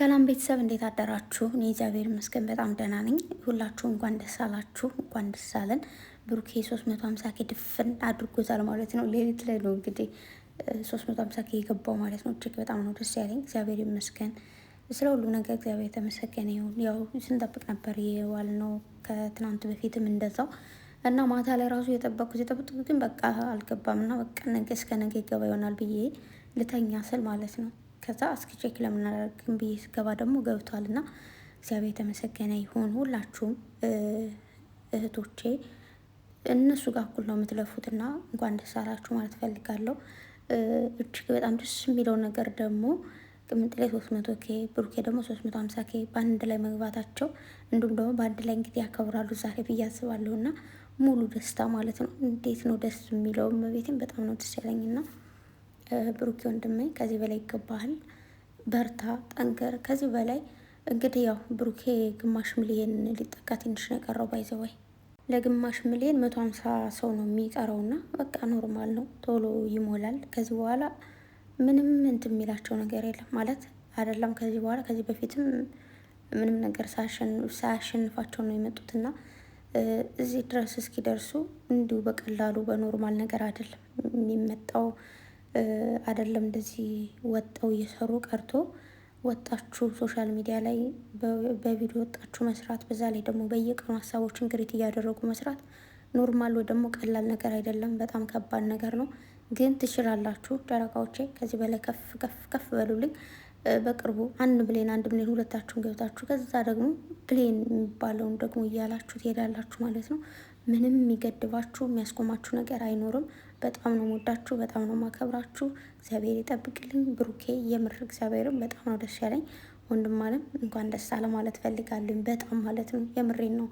ሰላም ቤተሰብ እንዴት አደራችሁ? እኔ እግዚአብሔር ይመስገን በጣም ደህና ነኝ። ሁላችሁ እንኳን ደስ አላችሁ፣ እንኳን ደስ አለን። ብሩኬ 350 ኬ ድፍን አድርጎታል ማለት ነው። ሌሊት ላይ ነው እንግዲህ 350 ኬ የገባው ማለት ነው። እጅግ በጣም ነው ደስ ያለኝ። እግዚአብሔር ይመስገን ስለ ሁሉ ነገር እግዚአብሔር የተመሰገነ ይሁን። ያው ስንጠብቅ ነበር የዋል ነው ከትናንት በፊትም እንደዛው እና ማታ ላይ ራሱ የጠበቁት ግን በቃ አልገባም እና በቃ ነገ እስከ ነገ ይገባ ይሆናል ብዬ ልተኛ ስል ማለት ነው ከዛ እስኪ ቼክ ለምናደርግም ብዬ ስገባ ደግሞ ገብቷል እና እግዚአብሔር የተመሰገነ ይሁን። ሁላችሁም እህቶቼ እነሱ ጋር እኩል ነው የምትለፉትና እንኳን ደስ አላችሁ ማለት ፈልጋለሁ። እጅግ በጣም ደስ የሚለው ነገር ደግሞ ቅምጥ ላይ 300 ኬ ብሩኬ ደግሞ 350 ኬ በአንድ ላይ መግባታቸው እንዲሁም ደግሞ በአንድ ላይ እንግዲህ ያከብራሉ ዛሬ ብዬ አስባለሁ እና ሙሉ ደስታ ማለት ነው። እንዴት ነው ደስ የሚለው ቤቴም በጣም ነው ደስ ያለኝና ብሩኬ ወንድሜ ከዚህ በላይ ይገባሃል። በርታ፣ ጠንከር። ከዚህ በላይ እንግዲህ ያው ብሩኬ ግማሽ ሚሊየን ሊጠጋ ትንሽ ነው የቀረው። ባይዘወይ ለግማሽ ሚሊየን 150 ሰው ነው የሚቀረውና በቃ ኖርማል ነው፣ ቶሎ ይሞላል። ከዚህ በኋላ ምንም እንትን የሚላቸው ነገር የለም ማለት አይደለም። ከዚህ በኋላ ከዚህ በፊትም ምንም ነገር ሳያሸንፋቸው ነው የመጡትና እዚህ ድረስ እስኪደርሱ እንዲሁ በቀላሉ በኖርማል ነገር አይደለም የሚመጣው። አይደለም እንደዚህ ወጣው እየሰሩ ቀርቶ ወጣችሁ ሶሻል ሚዲያ ላይ በቪዲዮ ወጣችሁ መስራት፣ በዛ ላይ ደግሞ በየቀኑ ሀሳቦችን ክሬት እያደረጉ መስራት ኖርማል ወይ ደግሞ ቀላል ነገር አይደለም። በጣም ከባድ ነገር ነው። ግን ትችላላችሁ ጨረቃዎቼ። ከዚህ በላይ ከፍ ከፍ ከፍ በሉልኝ። በቅርቡ 1 ብሌን ሁለታችሁን ገብታችሁ ከዛ ደግሞ ፕሌን የሚባለውን ደግሞ እያላችሁ ትሄዳላችሁ ማለት ነው። ምንም የሚገድባችሁ የሚያስቆማችሁ ነገር አይኖርም። በጣም ነው የምወዳችሁ፣ በጣም ነው የማከብራችሁ። እግዚአብሔር ይጠብቅልኝ። ብሩኬ የምር እግዚአብሔርም በጣም ነው ደስ ያለኝ። ወንድም አለም እንኳን ደስ አለ ማለት ፈልጋለኝ። በጣም ማለት ነው የምሬን ነው።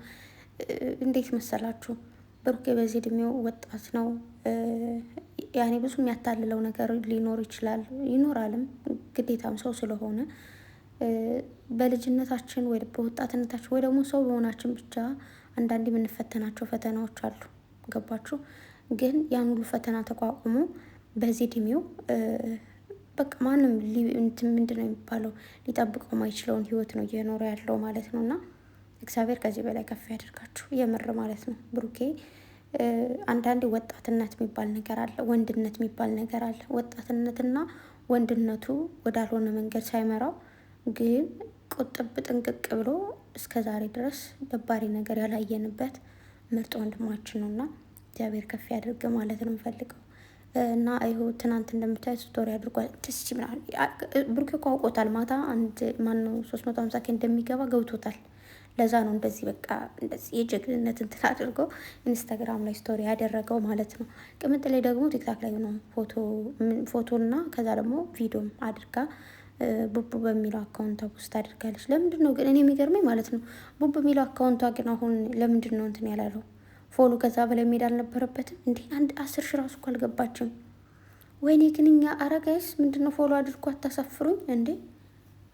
እንዴት መሰላችሁ ብሩኬ በዚህ እድሜው ወጣት ነው። ያኔ ብዙ የሚያታልለው ነገር ሊኖር ይችላል፣ ይኖራልም ግዴታም ሰው ስለሆነ በልጅነታችን ወይ በወጣትነታችን ወይ ደግሞ ሰው በሆናችን ብቻ አንዳንዴ የምንፈተናቸው ፈተናዎች አሉ። ገባችሁ? ግን ያን ሁሉ ፈተና ተቋቁሞ በዚህ እድሜው በቃ ማንም ምንድነው የሚባለው ሊጠብቀው ማይችለውን ህይወት ነው እየኖረ ያለው ማለት ነው። እና እግዚአብሔር ከዚህ በላይ ከፍ ያደርጋችሁ የምር ማለት ነው። ብሩኬ አንዳንዴ ወጣትነት የሚባል ነገር አለ፣ ወንድነት የሚባል ነገር አለ። ወጣትነትና ወንድነቱ ወዳልሆነ መንገድ ሳይመራው ግን ቁጥብ ጥንቅቅ ብሎ እስከ ዛሬ ድረስ ደባሪ ነገር ያላየንበት ምርጥ ወንድማችን ነውና እግዚአብሔር ከፍ ያድርግ ማለት ነው የምፈልገው። እና ይኸው ትናንት እንደምታዩት ስቶሪ አድርጓል። ደስ ይላል። ብሩኬ እኮ አውቆታል። ማታ ማነው 350 ኬ እንደሚገባ ገብቶታል። ለዛ ነው እንደዚህ በቃ እንደዚህ የጀግንነት እንትን አድርጎ ኢንስታግራም ላይ ስቶሪ ያደረገው ማለት ነው። ቅምጥ ላይ ደግሞ ቲክታክ ላይ ነው ፎቶና ከዛ ደግሞ ቪዲዮም አድርጋ ቡቡ በሚለው አካውንቷ ውስጥ አድርጋለች። ለምንድን ነው ግን እኔ የሚገርመኝ ማለት ነው ቡቡ በሚለው አካውንቷ ግን አሁን ለምንድን ነው እንትን ያላለው? ፎሎ ከዛ በላይ መሄድ አልነበረበትም እንዴ? 10 ሺህ ራሱ እኮ አልገባችም። ወይኔ ግን እኛ አረጋይስ ምንድን ነው ፎሎ አድርጎ አታሳፍሩኝ እንዴ?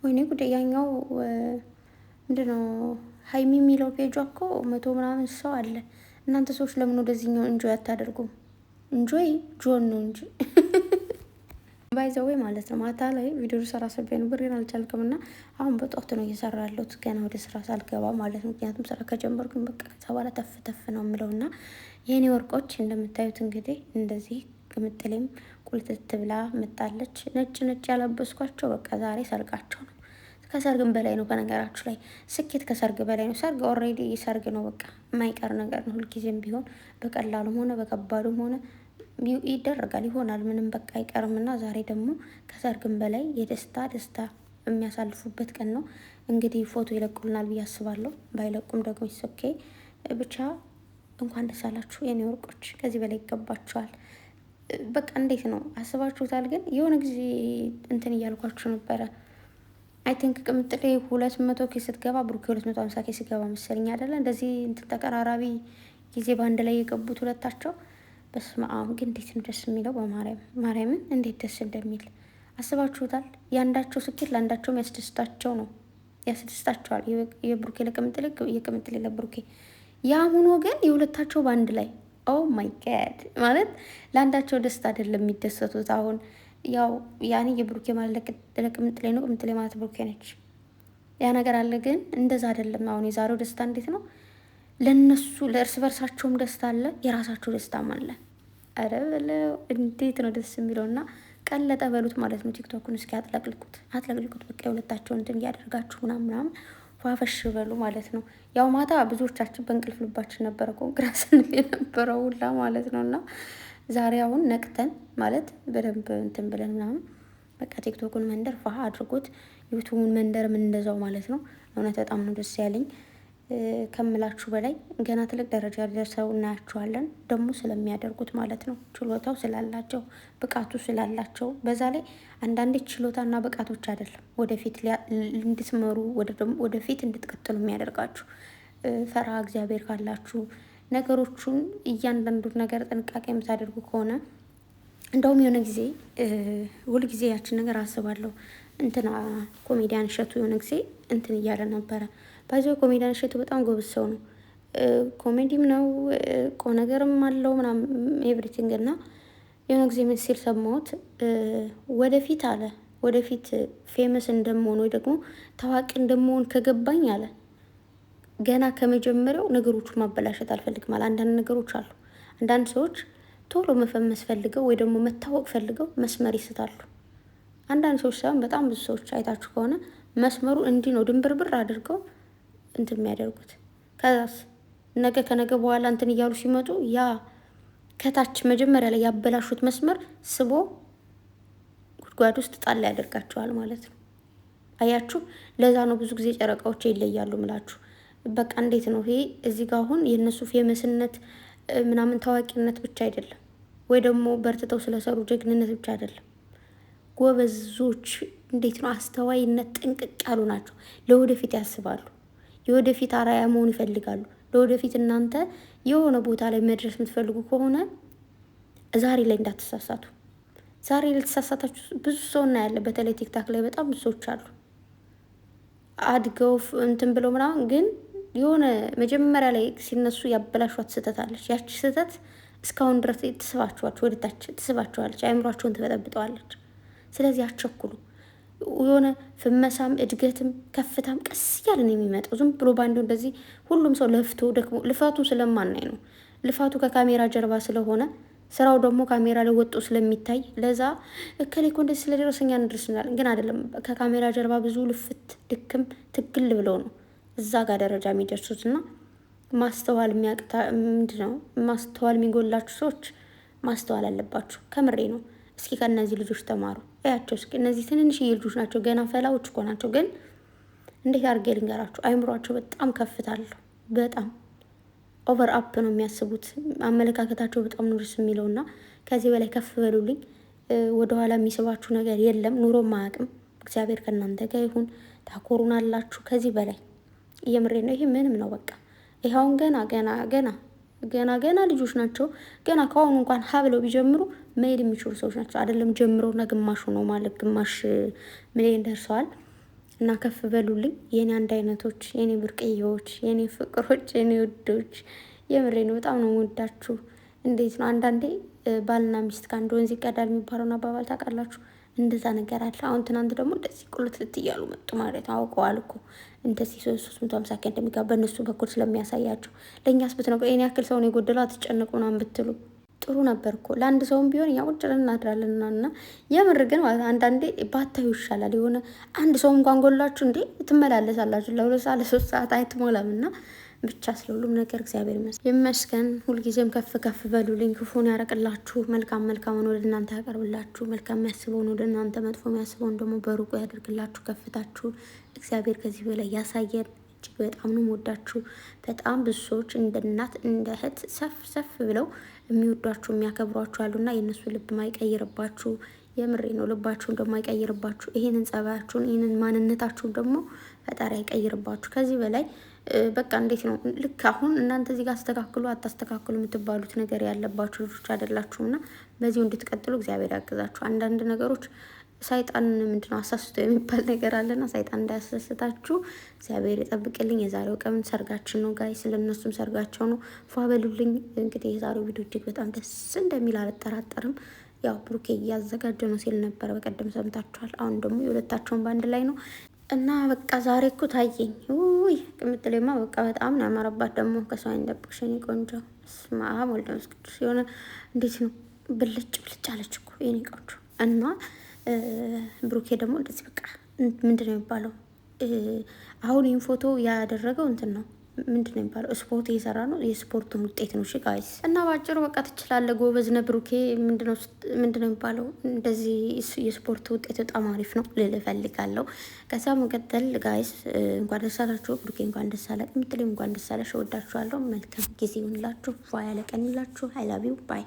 ወይኔ ጉዳይ ያኛው ምንድን ነው ሀይሚ የሚለው ፔጇ እኮ 100 ምናምን ሰው አለ። እናንተ ሰዎች ለምን ወደዚህኛው እንጆይ አታደርጉም? እንጆይ ጆን ነው እንጂ ባይዘወይ ማለት ነው። ማታ ላይ ቪዲዮ ሰራ ሰቤ ነው ብሬን አልቻልክም እና አሁን በጧት ነው እየሰራ ያለሁት ገና ወደ ስራ ሳልገባ ማለት ነው። ምክንያቱም ስራ ከጀመርኩኝ በቃ ከዛ በኋላ ተፍ ተፍ ነው የምለው እና የኔ ወርቆች እንደምታዩት እንግዲህ እንደዚህ ቅምጥሌም ቁልትት ብላ መጣለች። ነጭ ነጭ ያለበስኳቸው በቃ ዛሬ ሰርጋቸው ነው። ከሰርግም በላይ ነው። በነገራችሁ ላይ ስኬት ከሰርግ በላይ ነው። ሰርግ ኦልሬዲ ሰርግ ነው፣ በቃ የማይቀር ነገር ነው። ሁልጊዜም ቢሆን በቀላሉም ሆነ በከባዱም ሆነ ይደረጋል ይሆናል፣ ምንም በቃ አይቀርም። እና ዛሬ ደግሞ ከሰርግም በላይ የደስታ ደስታ የሚያሳልፉበት ቀን ነው። እንግዲህ ፎቶ ይለቁልናል ብዬ አስባለሁ። ባይለቁም ደግሞ ይሶኬ ብቻ እንኳን ደስ አላችሁ የኔ ወርቆች፣ ከዚህ በላይ ይገባችኋል። በቃ እንዴት ነው አስባችሁታል? ግን የሆነ ጊዜ እንትን እያልኳችሁ ነበረ። አይ ቲንክ ቅምጥሌ 200 ኬ ስትገባ ብሩኬ 250 ኬ ሲገባ መሰለኝ አይደለ? እንደዚህ እንትን ተቀራራቢ ጊዜ በአንድ ላይ የገቡት ሁለታቸው። በስመ አብ ግን እንዴት ነው ደስ የሚለው! ማርያምን እንዴት ደስ እንደሚል አስባችሁታል? የአንዳቸው ስኬት ለአንዳቸውም ያስደስታቸው ነው፣ ያስደስታቸዋል። የብሩኬ ለቅምጥሌ፣ የቅምጥሌ ለብሩኬ። ያም ሆኖ ግን የሁለታቸው በአንድ ላይ ኦ ማይ ጋድ ማለት ለአንዳቸው ደስታ አይደለም የሚደሰቱት። አሁን ያው ያኔ የብሩኬ ማለት ለቅምጥሌ ነው፣ ቅምጥሌ ማለት ብሩኬ ነች። ያ ነገር አለ። ግን እንደዛ አይደለም። አሁን የዛሬው ደስታ እንዴት ነው? ለነሱ ለእርስ በርሳቸውም ደስታ አለ፣ የራሳቸው ደስታም አለ። አረ በለው እንዴት ነው ደስ የሚለው! እና ቀለጠ በሉት ማለት ነው። ቲክቶኩን እስኪ አጥለቅልቁት። በቃ የሁለታቸውን እንትን እያደርጋችሁ ምናምን ፏፈሽ በሉ ማለት ነው። ያው ማታ ብዙዎቻችን በእንቅልፍ ልባችን ነበረ ኮንግራ ስንል የነበረው ሁላ ማለት ነው። እና ዛሬ አሁን ነቅተን ማለት በደንብ እንትን ብለን ምናምን በቃ ቲክቶኩን መንደር ፋ አድርጎት ዩቱቡን መንደርም እንደዛው ማለት ነው። እውነት በጣም ነው ደስ ያለኝ ከምላችሁ በላይ ገና ትልቅ ደረጃ ደርሰው እናያቸዋለን። ደግሞ ስለሚያደርጉት ማለት ነው። ችሎታው ስላላቸው ብቃቱ ስላላቸው፣ በዛ ላይ አንዳንዴ ችሎታና ብቃቶች አይደለም ወደፊት እንድትመሩ ወደፊት እንድትቀጥሉ የሚያደርጋችሁ ፈራ እግዚአብሔር ካላችሁ ነገሮቹን እያንዳንዱን ነገር ጥንቃቄ የምታደርጉ ከሆነ እንደውም የሆነ ጊዜ ሁልጊዜ ያችን ነገር አስባለሁ። እንትና ኮሜዲያን እሸቱ የሆነ ጊዜ እንትን እያለ ነበረ። ባይዞ ኮሜዲያን እሸቱ በጣም ጎበዝ ሰው ነው። ኮሜዲም ነው ነገርም አለው ምናምን ኤቭሪቲንግ። እና የሆነ ጊዜ ምን ሲል ሰማሁት፣ ወደፊት አለ ወደፊት ፌመስ እንደመሆን ወይ ደግሞ ታዋቂ እንደመሆን ከገባኝ አለ ገና ከመጀመሪያው ነገሮቹን ማበላሸት አልፈልግም አለ። አንዳንድ ነገሮች አሉ። አንዳንድ ሰዎች ቶሎ መፈመስ ፈልገው ወይ ደግሞ መታወቅ ፈልገው መስመር ይስታሉ። አንዳንድ ሰዎች ሳይሆን በጣም ብዙ ሰዎች አይታችሁ ከሆነ መስመሩ እንዲህ ነው ድንብርብር አድርገው እንትን የሚያደርጉት። ከዛስ ነገ ከነገ በኋላ እንትን እያሉ ሲመጡ ያ ከታች መጀመሪያ ላይ ያበላሹት መስመር ስቦ ጉድጓድ ውስጥ ጣል ያደርጋቸዋል ማለት ነው። አያችሁ፣ ለዛ ነው ብዙ ጊዜ ጨረቃዎች ይለያሉ ምላችሁ። በቃ እንዴት ነው ይሄ እዚህ ጋር አሁን የእነሱ ፌመስነት ምናምን ታዋቂነት ብቻ አይደለም፣ ወይ ደግሞ በርትተው ስለሰሩ ጀግንነት ብቻ አይደለም። ጎበዞች እንዴት ነው አስተዋይነት ጥንቅቅ ያሉ ናቸው። ለወደፊት ያስባሉ። የወደፊት አራያ መሆን ይፈልጋሉ። ለወደፊት እናንተ የሆነ ቦታ ላይ መድረስ የምትፈልጉ ከሆነ ዛሬ ላይ እንዳትሳሳቱ። ዛሬ ላይ ተሳሳታችሁ ብዙ ሰው እናያለን። በተለይ ቲክታክ ላይ በጣም ብዙ ሰዎች አሉ አድገው እንትን ብለው ምናምን፣ ግን የሆነ መጀመሪያ ላይ ሲነሱ ያበላሿት ስህተት አለች። ያቺ ስህተት እስካሁን ድረስ ትስባችኋለች፣ ወደታች ትስባችኋለች፣ አይምሯቸውን ትበጠብጠዋለች። ስለዚህ አቸኩሉ። የሆነ ፍመሳም እድገትም ከፍታም ቀስ እያለ ነው የሚመጣው። ዝም ብሎ ባንዱ እንደዚህ ሁሉም ሰው ለፍቶ ደግሞ ልፋቱ ስለማናይ ነው። ልፋቱ ከካሜራ ጀርባ ስለሆነ ስራው ደግሞ ካሜራ ላይ ወጡ ስለሚታይ ለዛ እከሌ እኮ እንደዚህ ስለደረሰኛ እንደርስናል። ግን አይደለም። ከካሜራ ጀርባ ብዙ ልፍት ድክም ትግል ብለው ነው እዛ ጋር ደረጃ የሚደርሱት። እና ማስተዋል የሚያቅታ ምንድን ነው ማስተዋል የሚጎላችሁ ሰዎች ማስተዋል አለባችሁ። ከምሬ ነው። እስኪ ከእነዚህ ልጆች ተማሩ። እያቸው እስኪ እነዚህ ትንንሽዬ ልጆች ናቸው፣ ገና ፈላዎች እኮ ናቸው። ግን እንዴት አድርጌ ልንገራቸው? አይምሯቸው በጣም ከፍታለሁ። በጣም ኦቨር አፕ ነው የሚያስቡት። አመለካከታቸው በጣም ነው ደስ የሚለው። እና ከዚህ በላይ ከፍ በሉልኝ። ወደኋላ የሚስባችሁ ነገር የለም። ኑሮም አያውቅም። እግዚአብሔር ከእናንተ ጋር ይሁን። ታኮሩናላችሁ ከዚህ በላይ እየምሬ ነው። ይሄ ምንም ነው በቃ። ይኸውን ገና ልጆች ናቸው። ገና ከአሁኑ እንኳን ሀብለው ቢጀምሩ መሄድ የሚችሉ ሰዎች ናቸው። አይደለም ጀምረውና ግማሹ ነው ማለት ግማሽ ሚሊዮን ደርሰዋል። እና ከፍ በሉልኝ የኔ አንድ አይነቶች፣ የኔ ብርቅዬዎች፣ የኔ ፍቅሮች፣ የኔ ውዶች። የምሬ ነው። በጣም ነው የምወዳችሁ። እንዴት ነው አንዳንዴ ባልና ሚስት ከአንድ ወንዝ ይቀዳል የሚባለውን አባባል ታውቃላችሁ? እንደዛ ነገር አለ። አሁን ትናንት ደግሞ እንደዚህ ቁልት እያሉ መጡ ማለት አውቀዋል እኮ እንደዚህ 350 ኬ እንደሚጋባ በእነሱ በኩል ስለሚያሳያቸው። ለእኛስ ብትነግሩ ይሄን ያክል ሰውን የጎደለው አትጨነቁ ምናምን ብትሉ ጥሩ ነበር እኮ። ለአንድ ሰውም ቢሆን እኛ ቁጭ ብለን እናድራለን እና የምር ግን አንዳንዴ ባታዩ ይሻላል። የሆነ አንድ ሰው እንኳን ጎላችሁ እንዴ ትመላለሳላችሁ ለ2 ሰዓት ለ3 ሰዓት አይትሞላም። እና ብቻ ስለሁሉም ነገር እግዚአብሔር ይመስገን። ሁልጊዜም ከፍ ከፍ በሉልኝ። ክፉን ያረቅላችሁ፣ መልካም መልካምን ወደ እናንተ ያቀርብላችሁ። መልካም የሚያስበውን ወደ እናንተ፣ መጥፎ የሚያስበውን ደግሞ በሩቁ ያደርግላችሁ። ከፍታችሁ እግዚአብሔር ከዚህ በላይ ያሳየን። እጅግ በጣም ነው የምወዳችሁ። በጣም ብዙ ሰዎች እንደ እናት እንደ እህት ሰፍ ብለው የሚወዷችሁ የሚያከብሯችሁ አሉና የእነሱ ልብ ማይቀይርባችሁ። የምሬ ነው። ልባችሁን ደግሞ አይቀይርባችሁ። ይህንን ጸባያችሁን ይህንን ማንነታችሁን ደግሞ ፈጣሪ አይቀይርባችሁ። ከዚህ በላይ በቃ እንዴት ነው ልክ አሁን እናንተ እዚህ ጋር አስተካክሉ አታስተካክሉ የምትባሉት ነገር ያለባችሁ ልጆች አይደላችሁም። እና በዚሁ እንድትቀጥሉ እግዚአብሔር ያግዛችሁ። አንዳንድ ነገሮች ሰይጣን ምንድነው አሳስቶ የሚባል ነገር አለና ሰይጣን እንዳያሳስታችሁ እግዚአብሔር ይጠብቅልኝ። የዛሬው ቀን ሰርጋችን ነው ጋይ፣ ስለነሱም ሰርጋቸው ነው። ፏበሉልኝ። እንግዲህ የዛሬው ቪዲዮ እጅግ በጣም ደስ እንደሚል አልጠራጠርም። ያው ብሩኬ እያዘጋጀ ነው ሲል ነበረ በቀደም ሰምታችኋል። አሁን ደግሞ የሁለታቸውን በአንድ ላይ ነው። እና በቃ ዛሬ እኮ ታየኝ። ውይ ቅምጥሌማ በቃ በጣም ነው ያማረባት። ደግሞ ከሰው አይንጠብቅሽ የኔ ቆንጆ። ስማ ወልደ መንፈስ ቅዱስ የሆነ እንዴት ነው ብልጭ ብልጭ አለች እኮ የኔ ቆንጆ። እና ብሩኬ ደግሞ እንደዚህ በቃ ምንድን ነው የሚባለው? አሁን ይህን ፎቶ ያደረገው እንትን ነው ምንድን ነው የሚባለው? ስፖርት እየሰራ ነው። የስፖርቱን ውጤት ነው። እሺ ጋይስ፣ እና ባጭሩ በቃ ትችላለህ፣ ጎበዝ ነህ ብሩኬ። ምንድነው የሚባለው? እንደዚህ የስፖርት ውጤት በጣም አሪፍ ነው ልል እፈልጋለሁ። ከዛ መቀጠል ጋይስ እንኳን ደስ አላችሁ ብሩኬ፣ እንኳን ደስ አለ። የምትለኝ እንኳን ደስ አለሽ። እወዳችኋለሁ። መልካም ጊዜ ይሁንላችሁ። ፏ ያለ ቀን ይላችሁ። አይ ላቭ ዩ ባይ